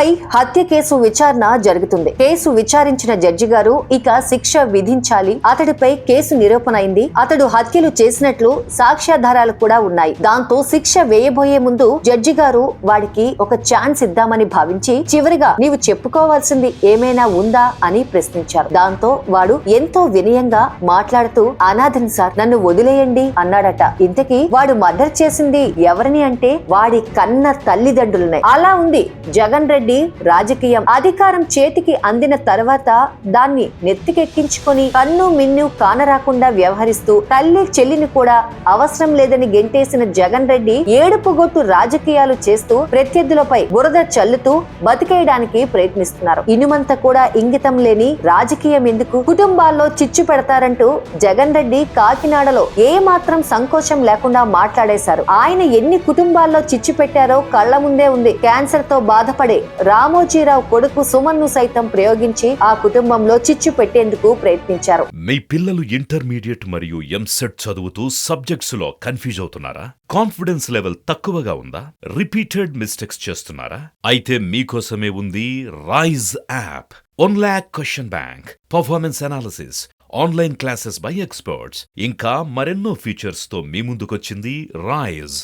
పై హత్య కేసు విచారణ జరుగుతుంది. కేసు విచారించిన జడ్జి గారు ఇక శిక్ష విధించాలి. అతడిపై కేసు నిరూపణ అయింది. అతడు హత్యలు చేసినట్లు సాక్ష్యాధారాలు కూడా ఉన్నాయి. దాంతో శిక్ష వేయబోయే ముందు జడ్జి గారు వాడికి ఒక ఛాన్స్ ఇద్దామని భావించి చివరిగా నీవు చెప్పుకోవాల్సింది ఏమైనా ఉందా అని ప్రశ్నించారు. దాంతో వాడు ఎంతో వినయంగా మాట్లాడుతూ అనాథని సార్, నన్ను వదిలేయండి అన్నాడట. ఇంతకీ వాడు మర్డర్ చేసింది ఎవరిని అంటే వాడి కన్న తల్లిదండ్రులనే. అలా ఉంది జగన్ రెడ్డి రాజకీయం. అధికారం చేతికి అందిన తర్వాత దాన్ని నెత్తికెక్కించుకొని కన్ను మిన్ను కానరాకుండా వ్యవహరిస్తూ తల్లి చెల్లిని కూడా అవసరం లేదని గెంటేసిన జగన్ రెడ్డి ఏడుపుగొట్టు రాజకీయాలు చేస్తూ ప్రత్యర్థులపై బురద చల్లుతూ బతికేయడానికి ప్రయత్నిస్తున్నారు. ఇనుమంత కూడా ఇంగితం లేని రాజకీయం ఎందుకు? కుటుంబాల్లో చిచ్చు పెడతారంటూ జగన్ రెడ్డి కాకినాడలో ఏ మాత్రం సంకోచం లేకుండా మాట్లాడేశారు. ఆయన ఎన్ని కుటుంబాల్లో చిచ్చు పెట్టారో కళ్ల ముందే ఉంది. క్యాన్సర్ తో బాధపడే రామోజీరావు కొడుకు సుమన్ ను సైతం ప్రయోగించి ఆ కుటుంబంలో చిచ్చు పెట్టేందుకు ప్రయత్నించారు. మీ పిల్లలు ఇంటర్మీడియట్ మరియు ఎంసెట్ చదువుతూ సబ్జెక్ట్స్ లో కన్ఫ్యూజ్ అవుతున్నారా? కాన్ఫిడెన్స్ లెవెల్ తక్కువగా ఉందా? రిపీటెడ్ మిస్టేక్స్ చేస్తున్నారా? అయితే మీకోసమే ఉంది Rise app. 1 lakh question bank, performance analysis, online classes by experts, ఇంకా మరెన్నో ఫీచర్స్ తో మీ ముందుకొచ్చింది Rise.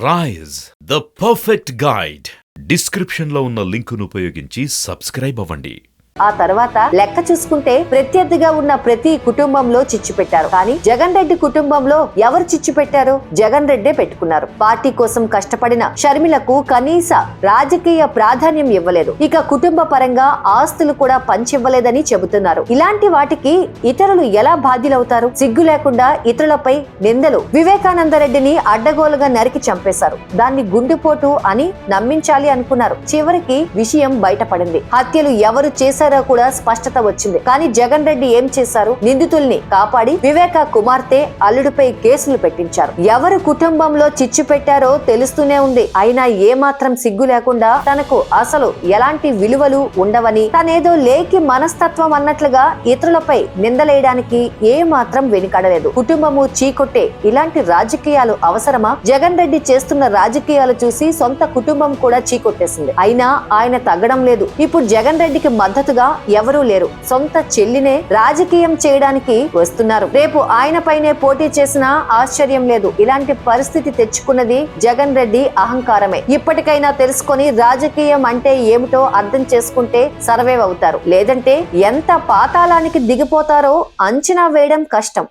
Rise, the perfect guide. Description లో ఉన్న లింకును ఉపయోగించి సబ్స్క్రైబ్ అవ్వండి. ఆ తర్వాత లెక్క చూసుకుంటే ప్రత్యర్థిగా ఉన్న ప్రతి కుటుంబంలో చిచ్చు పెట్టారు. కానీ జగన్ రెడ్డి కుటుంబంలో ఎవరు చిచ్చు పెట్టారు? జగన్ రెడ్డే పెట్టుకున్నారు. పార్టీ కోసం కష్టపడిన షర్మిలకు కనీస రాజకీయ ప్రాధాన్యం ఇవ్వలేదు. ఇక కుటుంబ పరంగా ఆస్తులు కూడా పంచివ్వలేదని చెబుతున్నారు. ఇలాంటి వాటికి ఇతరులు ఎలా బాధ్యులవుతారు? సిగ్గు లేకుండా ఇతరులపై నిందలు. వివేకానంద రెడ్డిని అడ్డగోలుగా నరికి చంపేశారు. దాన్ని గుండెపోటు అని నమ్మించాలి అనుకున్నారు. చివరికి విషయం బయటపడింది. హత్యలు ఎవరు చేశారు కూడా స్పష్టత వచ్చింది. కానీ జగన్ రెడ్డి ఏం చేశారు? నిందితుల్ని కాపాడి వివేక కుమార్తె అల్లుడిపై కేసులు పెట్టించారు. ఎవరు కుటుంబంలో చిచ్చు పెట్టారో తెలుస్తూనే ఉంది. అయినా ఏ మాత్రం సిగ్గు లేకుండా తనకు అసలు ఎలాంటి విలువలు ఉండవని, తనేదో లేకి మనస్తత్వం అన్నట్లుగా ఇతరులపై నిందలేయడానికి ఏ మాత్రం వెనుకడలేదు. కుటుంబము చీకొట్టే ఇలాంటి రాజకీయాలు అవసరమా? జగన్ రెడ్డి చేస్తున్న రాజకీయాలు చూసి సొంత కుటుంబం కూడా చీకొట్టేసింది. అయినా ఆయన తగ్గడం లేదు. ఇప్పుడు జగన్ రెడ్డికి మద్దతుగా ఎవరూ లేరు. సొంత చెల్లినే రాజకీయం చేయడానికి వస్తున్నారు. రేపు ఆయన పైనే పోటీ చేసినా ఆశ్చర్యం లేదు. ఇలాంటి పరిస్థితి తెచ్చుకున్నది జగన్ రెడ్డి అహంకారమే. ఇప్పటికైనా తెలుసుకొని రాజకీయం అంటే ఏమిటో అర్థం చేసుకుంటే సర్వైవ్ అవుతారు. లేదంటే ఎంత పాతాళానికి దిగిపోతారో అంచనా వేయడం కష్టం.